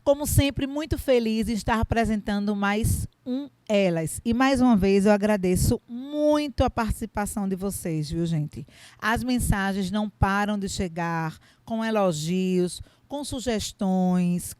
Como sempre, muito feliz em estar apresentando mais um Elas. E mais uma vez eu agradeço muito a participação de vocês, viu, gente? As mensagens não param de chegar com elogios, com sugestões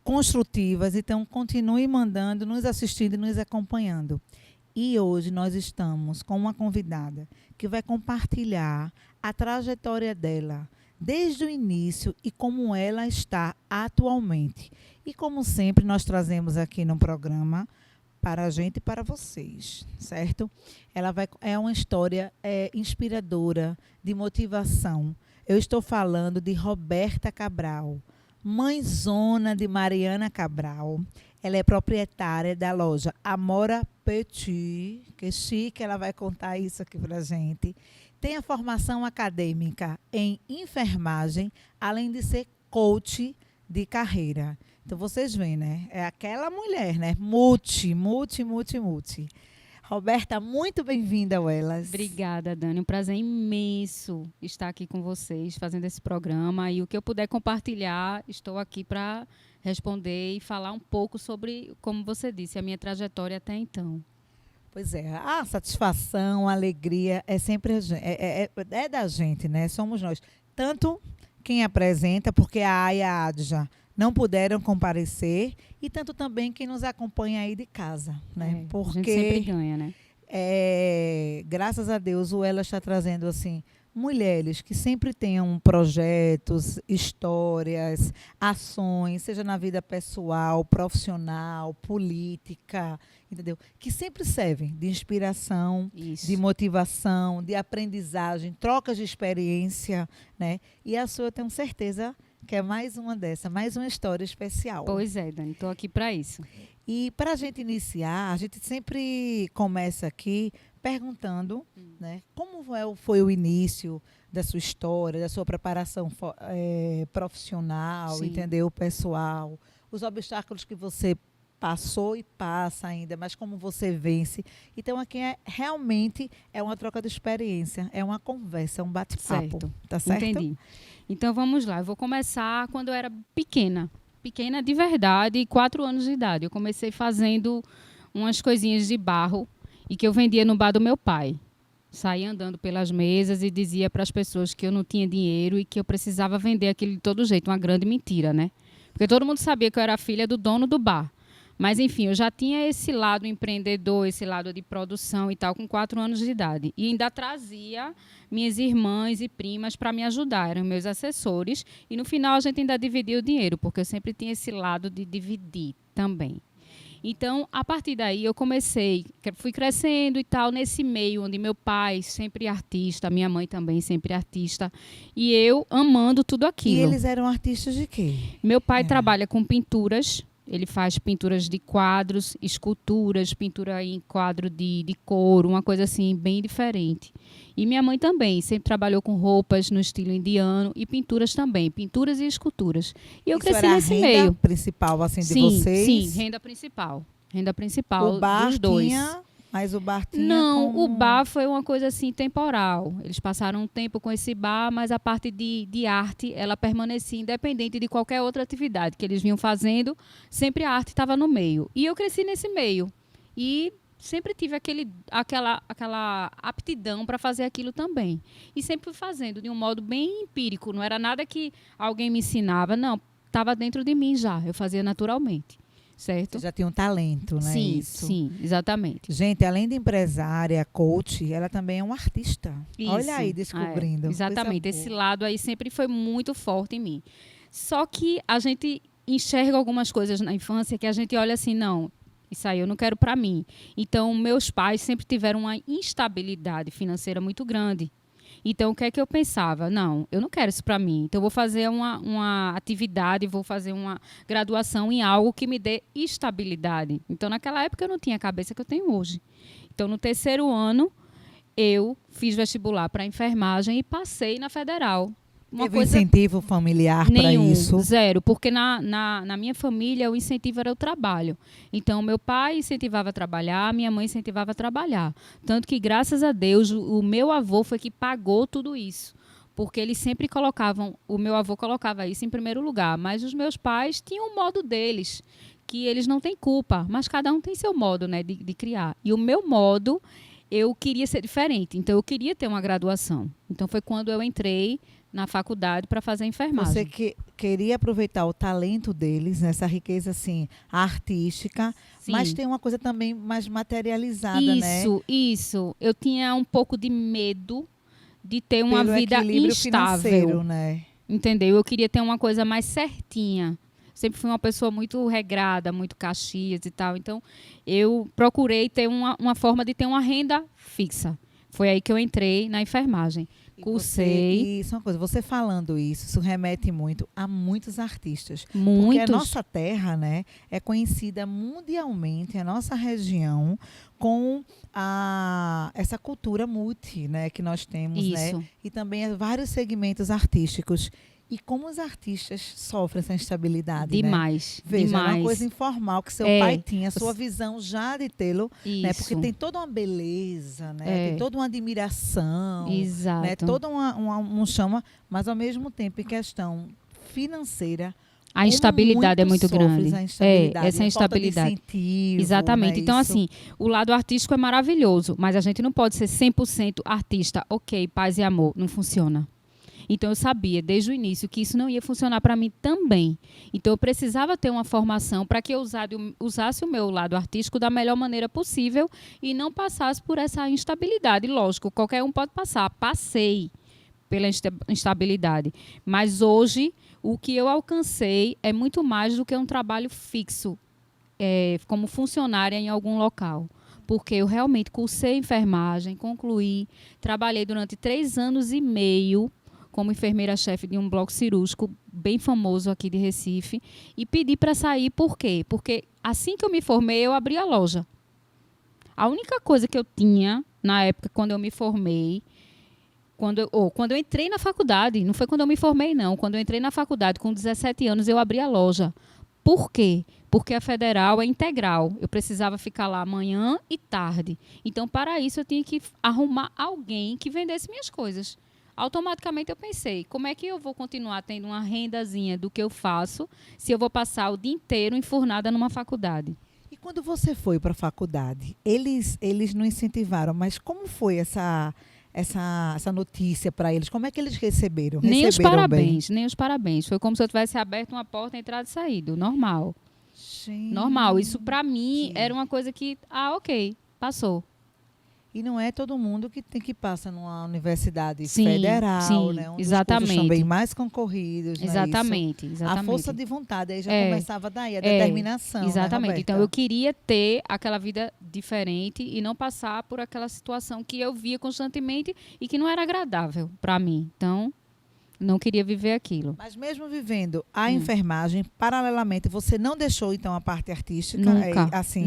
construtivas. Então, continue mandando, nos assistindo e nos acompanhando. E hoje nós estamos com uma convidada que vai compartilhar a trajetória dela desde o início e como ela está atualmente. E como sempre, nós trazemos aqui no programa para a gente e para vocês, certo? É uma história inspiradora, de motivação. Eu estou falando de Roberta Cabral, mãezona de Mariana Cabral. Ela é proprietária da loja Amora Petit, que chique, ela vai contar isso aqui para a gente. Tem a formação acadêmica em enfermagem, além de ser coach de carreira. Então, vocês veem, né? É aquela mulher, né? Multi. Roberta, muito bem-vinda ao Elas. Obrigada, Dani. Um prazer imenso estar aqui com vocês, fazendo esse programa. E o que eu puder compartilhar, estou aqui para responder e falar um pouco sobre, como você disse, a minha trajetória até então. Pois é, a satisfação, a alegria é sempre da gente, né? Somos nós. Tanto quem apresenta, porque a Aya e a Adja não puderam comparecer, e tanto também quem nos acompanha aí de casa, né? Porque a gente sempre ganha, né? Graças a Deus, o Ela está trazendo assim mulheres que sempre tenham projetos, histórias, ações, seja na vida pessoal, profissional, política, entendeu? Que sempre servem de inspiração, Isso. de motivação, de aprendizagem, trocas de experiência, né? E a sua, eu tenho certeza que é mais uma dessa, mais uma história especial. Pois é, Dani, estou aqui para isso. E para a gente iniciar, a gente sempre começa aqui perguntando, né, como foi o início da sua história, da sua preparação profissional, Sim. entendeu, pessoal, os obstáculos que você passou e passa ainda, mas como você vence. Então, aqui realmente é uma troca de experiência, é uma conversa, um bate-papo. Certo. Tá certo? Entendi. Então, vamos lá. Eu vou começar quando eu era pequena. Pequena de verdade, 4 anos de idade. Eu comecei fazendo umas coisinhas de barro e que eu vendia no bar do meu pai. Saía andando pelas mesas e dizia para as pessoas que eu não tinha dinheiro e que eu precisava vender aquilo de todo jeito. Uma grande mentira, né? Porque todo mundo sabia que eu era filha do dono do bar. Mas, enfim, eu já tinha esse lado empreendedor, esse lado de produção e tal, com 4 anos de idade. E ainda trazia minhas irmãs e primas para me ajudar, eram meus assessores. E, no final, a gente ainda dividia o dinheiro, porque eu sempre tinha esse lado de dividir também. Então, a partir daí, eu fui crescendo e tal, nesse meio onde meu pai sempre artista, minha mãe também sempre artista, e eu amando tudo aquilo. E eles eram artistas de quê? Meu pai trabalha com pinturas. Ele faz pinturas de quadros, esculturas, pintura em quadro de couro, uma coisa assim bem diferente. E minha mãe também, sempre trabalhou com roupas no estilo indiano e pinturas também, pinturas e esculturas. E eu cresci nesse meio. Renda principal assim de vocês? Sim, renda principal. Renda principal o bar dos dois. Tinha, mas o bar tinha Não, o bar foi uma coisa assim temporal. Eles passaram um tempo com esse bar, mas a parte de arte, ela permanecia independente de qualquer outra atividade que eles vinham fazendo. Sempre a arte estava no meio. E eu cresci nesse meio. E sempre tive aquela aptidão para fazer aquilo também. E sempre fui fazendo de um modo bem empírico. Não era nada que alguém me ensinava. Não, estava dentro de mim já. Eu fazia naturalmente. Certo? Você já tinha um talento, né? Sim, exatamente. Gente, além de empresária, coach, ela também é uma artista. Isso. Olha aí, descobrindo. Exatamente, esse lado aí sempre foi muito forte em mim. Só que a gente enxerga algumas coisas na infância que a gente olha assim, não, isso aí eu não quero para mim. Então, meus pais sempre tiveram uma instabilidade financeira muito grande. Então, o que é que eu pensava? Não, eu não quero isso para mim. Então, eu vou fazer uma atividade, vou fazer uma graduação em algo que me dê estabilidade. Então, naquela época, eu não tinha a cabeça que eu tenho hoje. Então, no 3º ano, eu fiz vestibular para enfermagem e passei na Federal. Teve incentivo familiar para isso? Zero, porque na minha família o incentivo era o trabalho. Então, meu pai incentivava a trabalhar, minha mãe incentivava a trabalhar. Tanto que, graças a Deus, o meu avô foi que pagou tudo isso. porque eles sempre colocavam, o meu avô colocava isso em primeiro lugar, mas os meus pais tinham um modo deles, que eles não têm culpa, mas cada um tem seu modo, né, de criar. E o meu modo, eu queria ser diferente, então eu queria ter uma graduação. Então foi quando eu entrei na faculdade para fazer enfermagem. Você queria aproveitar o talento deles, nessa riqueza assim, artística, Sim. mas tem uma coisa também mais materializada, né? Isso. Eu tinha um pouco de medo de ter uma Pelo vida equilíbrio instável. financeiro, né? Entendeu? Eu queria ter uma coisa mais certinha. Sempre fui uma pessoa muito regrada, muito Caxias e tal. Então, eu procurei ter uma forma de ter uma renda fixa. Foi aí que eu entrei na enfermagem. Cursei. Isso é uma coisa, você falando isso remete muito a muitos artistas. Porque a Muitos. nossa terra, né, é conhecida mundialmente, a nossa região, com essa cultura multi, né, que nós temos, né? Isso. E também vários segmentos artísticos. E como os artistas sofrem essa instabilidade, né? Demais. Veja, demais. era uma coisa informal que seu pai tinha, a sua visão já de tê-lo, né? Porque tem toda uma beleza, né? Tem toda uma admiração, Exato. né? Toda um chama, mas ao mesmo tempo em questão financeira, a instabilidade é muito grande. Essa instabilidade. Falta de incentivo, exatamente. né? Então, Isso. assim, o lado artístico é maravilhoso, mas a gente não pode ser 100% artista. Ok, paz e amor. Não funciona. Então, eu sabia desde o início que isso não ia funcionar para mim também. Então, eu precisava ter uma formação para que eu usasse o meu lado artístico da melhor maneira possível e não passasse por essa instabilidade. Lógico, qualquer um pode passar. Passei pela instabilidade. Mas hoje, o que eu alcancei é muito mais do que um trabalho fixo, como funcionária em algum local. Porque eu realmente cursei enfermagem, concluí, trabalhei durante 3 anos e meio como enfermeira-chefe de um bloco cirúrgico bem famoso aqui de Recife, e pedi para sair. Por quê? Porque assim que eu me formei, eu abri a loja. A única coisa que eu tinha, na época, quando eu me formei, quando eu entrei na faculdade, não foi quando eu me formei, não. Quando eu entrei na faculdade, com 17 anos, eu abri a loja. Por quê? Porque a federal é integral. Eu precisava ficar lá manhã e tarde. Então, para isso, eu tinha que arrumar alguém que vendesse minhas coisas. Automaticamente eu pensei, como é que eu vou continuar tendo uma rendazinha do que eu faço se eu vou passar o dia inteiro enfurnada numa faculdade? E quando você foi para a faculdade, eles não incentivaram, mas como foi essa notícia para eles? Como é que eles receberam? Nem os Receberam parabéns, bem? nem os parabéns. Foi como se eu tivesse aberto uma porta, entrado e saído. Normal. Gente. Normal. Isso para mim era uma coisa que, ok, passou. E não é todo mundo que passa numa universidade Sim, federal, sim, né? Onde exatamente. os cursos são bem mais concorridos. Exatamente, Né? exatamente. A força de vontade, aí já começava daí, a determinação. Exatamente. Né, então, eu queria ter aquela vida diferente e não passar por aquela situação que eu via constantemente e que não era agradável para mim. Então, não queria viver aquilo. Mas mesmo vivendo a enfermagem, paralelamente, você não deixou, então, a parte artística? Nunca, assim,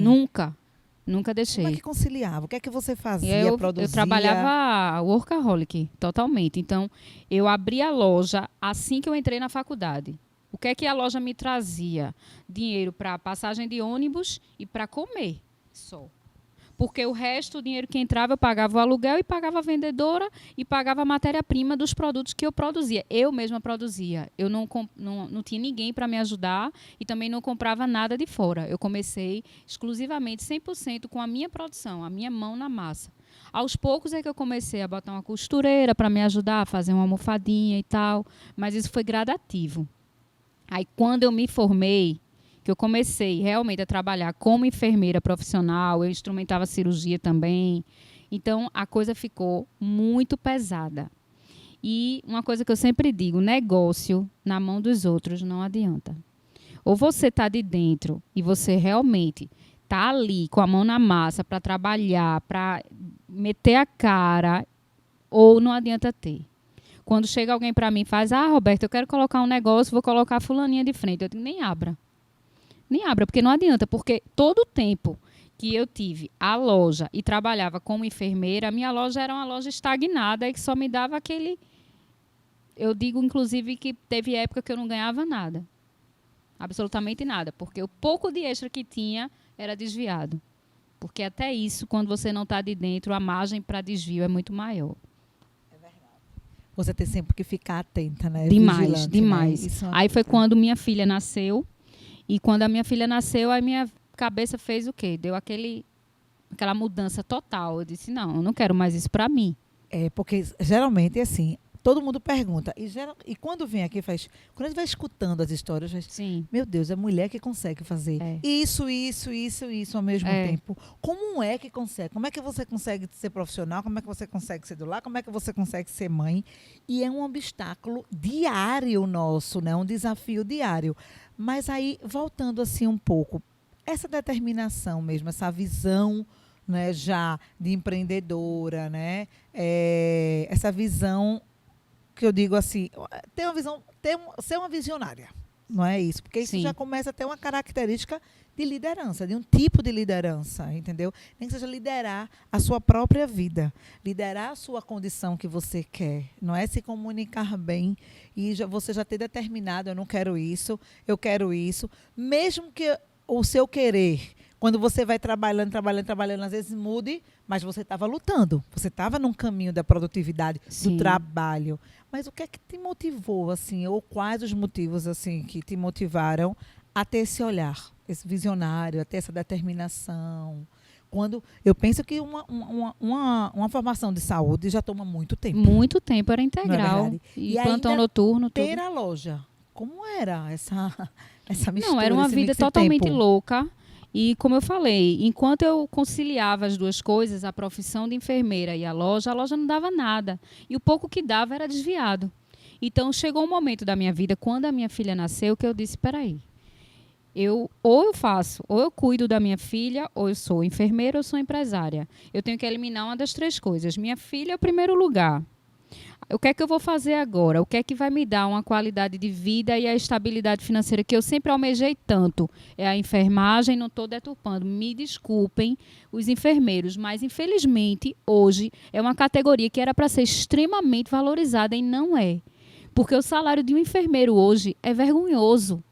Nunca deixei. Como é que conciliava? O que é que você fazia? Eu produzia? trabalhava workaholic, totalmente. Então, eu abri a loja assim que eu entrei na faculdade. O que é que a loja me trazia? Dinheiro para passagem de ônibus e para comer só. Porque o resto, o dinheiro que entrava, eu pagava o aluguel e pagava a vendedora e pagava a matéria-prima dos produtos que eu produzia. Eu mesma produzia. Eu não tinha ninguém para me ajudar e também não comprava nada de fora. Eu comecei exclusivamente 100% com a minha produção, a minha mão na massa. Aos poucos é que eu comecei a botar uma costureira para me ajudar a fazer uma almofadinha e tal, mas isso foi gradativo. Aí, quando eu me formei, que eu comecei realmente a trabalhar como enfermeira profissional, eu instrumentava cirurgia também. Então, a coisa ficou muito pesada. E uma coisa que eu sempre digo, negócio na mão dos outros não adianta. Ou você está de dentro e você realmente está ali com a mão na massa para trabalhar, para meter a cara, ou não adianta ter. Quando chega alguém para mim e faz, Roberto, eu quero colocar um negócio, vou colocar a fulaninha de frente. Eu digo, nem abra. Nem abra, porque não adianta, porque todo o tempo que eu tive a loja e trabalhava como enfermeira, a minha loja era uma loja estagnada e que só me dava aquele... Eu digo, inclusive, que teve época que eu não ganhava nada. Absolutamente nada, porque o pouco de extra que tinha era desviado. Porque até isso, quando você não está de dentro, a margem para desvio é muito maior. É verdade. Você tem sempre que ficar atenta, né? Demais, Vigilante, demais. Né? Isso é uma Aí foi coisa. quando minha filha nasceu. E quando a minha filha nasceu, a minha cabeça fez o quê? Deu aquela mudança total. Eu disse, não, eu não quero mais isso para mim. Porque geralmente, assim, todo mundo pergunta. E quando vem aqui, quando a gente vai escutando as histórias, Sim. meu Deus, é mulher que consegue fazer isso ao mesmo tempo. Como é que consegue? Como é que você consegue ser profissional? Como é que você consegue ser do lar? Como é que você consegue ser mãe? E é um obstáculo diário nosso, né? Um desafio diário. Mas aí, voltando assim um pouco, essa determinação mesmo, essa visão, né, já de empreendedora, né? Essa visão que eu digo assim, ter uma visão, ser uma visionária, não é isso? Porque isso Sim. já começa a ter uma característica de liderança, de um tipo de liderança, entendeu? Nem que seja liderar a sua própria vida, liderar a sua condição que você quer, não é se comunicar bem e você já ter determinado, eu não quero isso, eu quero isso, mesmo que o seu querer, quando você vai trabalhando, às vezes mude, mas você estava lutando, você estava num caminho da produtividade, Sim. do trabalho. Mas o que é que te motivou, assim, ou quais os motivos, assim, que te motivaram a ter esse olhar, esse visionário, a ter essa determinação? Quando eu penso que uma formação de saúde já toma muito tempo. Muito tempo, era Não é integral. verdade? E plantão noturno, tudo. Ter a loja, como era essa mistura? Não, era uma vida totalmente louca. E como eu falei, enquanto eu conciliava as duas coisas, a profissão de enfermeira e a loja não dava nada. E o pouco que dava era desviado. Então chegou um momento da minha vida, quando a minha filha nasceu, que eu disse, peraí, ou eu cuido da minha filha, ou eu sou enfermeira, ou eu sou empresária. Eu tenho que eliminar uma das três coisas. Minha filha é o primeiro lugar. O que é que eu vou fazer agora? O que é que vai me dar uma qualidade de vida e a estabilidade financeira que eu sempre almejei tanto? É a enfermagem, não estou deturpando. Me desculpem os enfermeiros, mas infelizmente hoje é uma categoria que era para ser extremamente valorizada e não é. Porque o salário de um enfermeiro hoje é vergonhoso.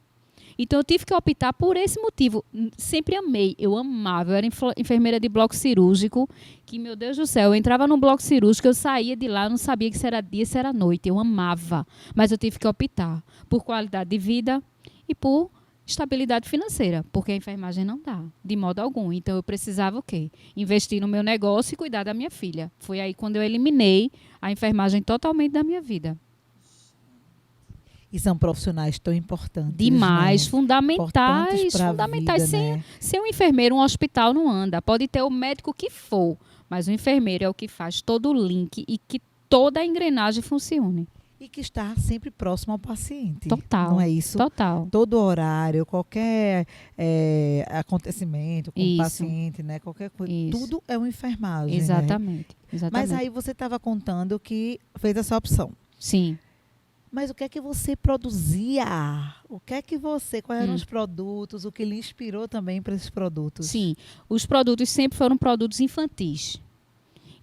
Então, eu tive que optar por esse motivo. Sempre amei, eu amava. Eu era enfermeira de bloco cirúrgico, que, meu Deus do céu, eu entrava no bloco cirúrgico, eu saía de lá, eu não sabia que se era dia, se era noite. Eu amava. Mas eu tive que optar por qualidade de vida e por estabilidade financeira, porque a enfermagem não dá, de modo algum. Então, eu precisava o quê? Investir no meu negócio e cuidar da minha filha. Foi aí quando eu eliminei a enfermagem totalmente da minha vida. E são profissionais tão importantes. Demais, né? fundamentais. Vida, Sem um enfermeiro, um hospital não anda. Pode ter o médico que for, mas o enfermeiro é o que faz todo o link e que toda a engrenagem funcione. E que está sempre próximo ao paciente. Total. Não é isso? Total. Todo horário, qualquer acontecimento com o paciente, né? Qualquer coisa. Isso. Tudo é uma enfermagem. Exatamente. Né? Exatamente. Mas aí você estava contando que fez essa opção. Sim. Mas o que é que você produzia? Quais eram os produtos? O que lhe inspirou também para esses produtos? Sim, os produtos sempre foram produtos infantis.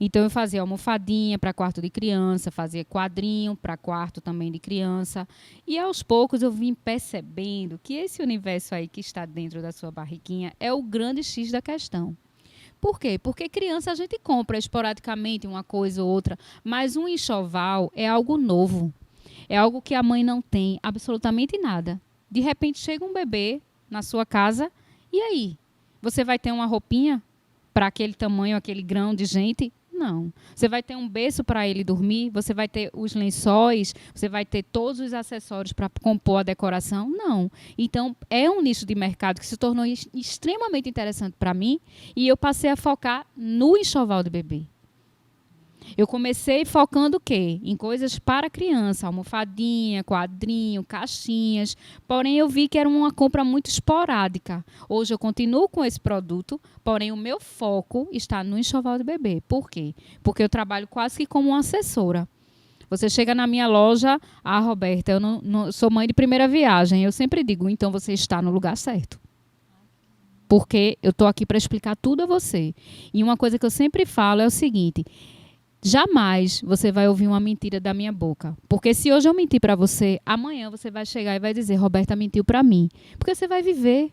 Então, eu fazia almofadinha para quarto de criança, fazia quadrinho para quarto também de criança. E, aos poucos, eu vim percebendo que esse universo aí que está dentro da sua barriguinha é o grande X da questão. Por quê? Porque criança a gente compra esporadicamente uma coisa ou outra, mas um enxoval é algo novo. É algo que a mãe não tem absolutamente nada. De repente, chega um bebê na sua casa, e aí? Você vai ter uma roupinha para aquele tamanho, aquele grão de gente? Não. Você vai ter um berço para ele dormir? Você vai ter os lençóis? Você vai ter todos os acessórios para compor a decoração? Não. Então, é um nicho de mercado que se tornou extremamente interessante para mim, e eu passei a focar no enxoval de bebê. Eu comecei focando o quê? Em coisas para criança, almofadinha, quadrinho, caixinhas. Porém, eu vi que era uma compra muito esporádica. Hoje eu continuo com esse produto, porém o meu foco está no enxoval de bebê. Por quê? Porque eu trabalho quase que como uma assessora. Você chega na minha loja, Roberta, eu não sou mãe de primeira viagem. Eu sempre digo, então você está no lugar certo. Porque eu estou aqui para explicar tudo a você. E uma coisa que eu sempre falo é o seguinte: jamais você vai ouvir uma mentira da minha boca. Porque se hoje eu mentir para você, amanhã você vai chegar e vai dizer, Roberta mentiu para mim. Porque você vai viver.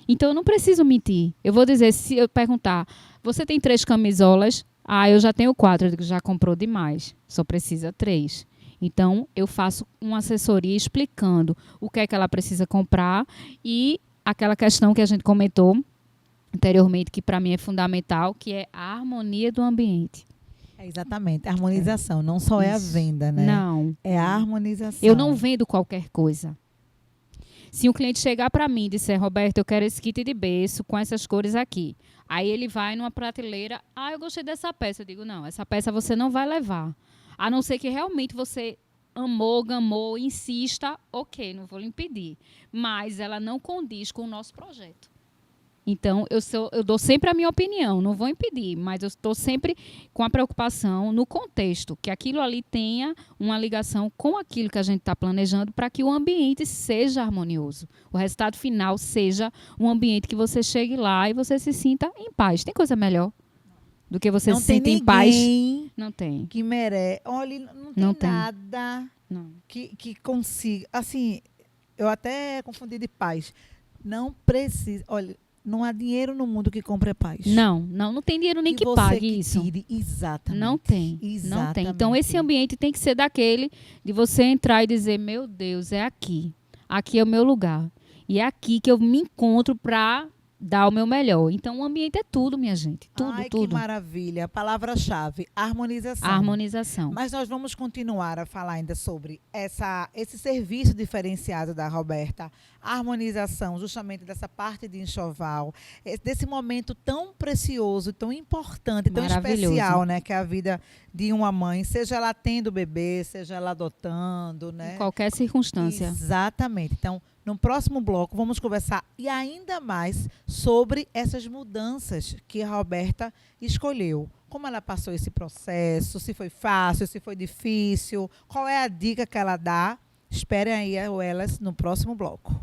Então eu não preciso mentir. Eu vou dizer, se eu perguntar, você tem 3 camisolas? Ah, eu já tenho 4, eu digo, já comprou demais, só precisa 3. Então, eu faço uma assessoria explicando o que é que ela precisa comprar e aquela questão que a gente comentou anteriormente, que para mim é fundamental, que é a harmonia do ambiente. É exatamente, a harmonização, não só é a Isso. venda, né? Não. É a harmonização. Eu não vendo qualquer coisa. Se um cliente chegar para mim e disser, Roberto, eu quero esse kit de berço com essas cores aqui. Aí ele vai numa prateleira, eu gostei dessa peça. Eu digo, não, essa peça você não vai levar. A não ser que realmente você amou, gamou, insista, ok, não vou lhe impedir. Mas ela não condiz com o nosso projeto. Então, eu dou sempre a minha opinião, não vou impedir, mas eu estou sempre com a preocupação no contexto, que aquilo ali tenha uma ligação com aquilo que a gente está planejando para que o ambiente seja harmonioso. O resultado final seja um ambiente que você chegue lá e você se sinta em paz. Tem coisa melhor do que você não se tem sentir em paz? Não tem. Que merece. Olha, não tem nada não. Que consiga. Assim, eu até confundi de paz. Não precisa. Olha, não há dinheiro no mundo que compre paz. Não tem dinheiro nem que pague isso. Tire. Exatamente. Não tem. Exatamente. Não tem. Então, esse ambiente tem que ser daquele de você entrar e dizer, meu Deus, é aqui. Aqui é o meu lugar. E é aqui que eu me encontro para dar o meu melhor. Então, o ambiente é tudo, minha gente. Tudo, Ai, tudo. Que maravilha. Palavra-chave, harmonização. Harmonização. Mas nós vamos continuar a falar ainda sobre esse serviço diferenciado da Roberta, a harmonização justamente dessa parte de enxoval, desse momento tão precioso, tão importante, tão especial, né, que é a vida de uma mãe, seja ela tendo bebê, seja ela adotando, né? Em qualquer circunstância. Exatamente. Então, no próximo bloco, vamos conversar e ainda mais sobre essas mudanças que a Roberta escolheu. Como ela passou esse processo, se foi fácil, se foi difícil, qual é a dica que ela dá. Esperem aí elas no próximo bloco.